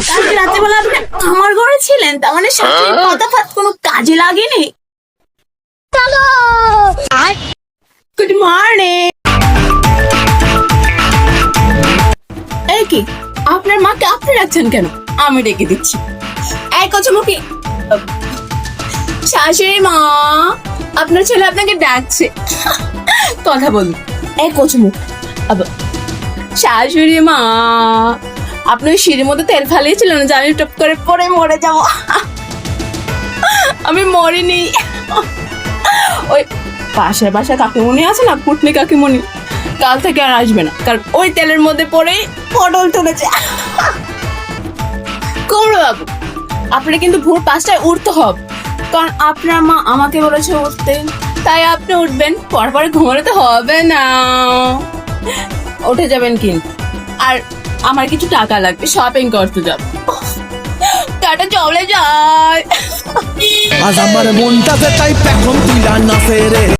কালকে রাত্রেবেলা আপনি আমার ঘরে ছিলেন, তার মানে শাশুড়ির কথা ফাত কোনো কাজে লাগেনি। Good morning. এই কি, আপনার মাকে আপনি রাখছেন কেন? আমি ডেকে দিচ্ছি। এই কচুমুখী, শাশুড়ি মা, আপনার ছেলে আপনাকে ডাকছে, কথা বলুন। এই কচুমুখ, শাশুড়ি মা, আপনি ওই সিঁড়ির মধ্যে তেল ফালিয়েছিলেন যে আমি টপ করে পরে মরে যাবো। আমি মরিনি। ওই পাশের বাসায় কাকিমণি আছে না, পুটনি কাকিমণি, কাল থেকে আর আসবে না, কারণ ওই তেলের মধ্যে পরে পটল তুলেছে। কুমড়ো বাবু, আপনি কিন্তু ভোর 5টায় উঠতে হবে, কারণ আপনার মা আমাকে বলেছে উঠতে, তাই আপনি উঠবেন। পরে ঘুমালে তো হবে না, উঠে যাবেন কিন্তু। আর আমার কিছু টাকা লাগবে, শপিং করতে যাব। টাটা চলে যায়। আজ আমার মনটাতে তাই পেখম তুইলা না ফেরে।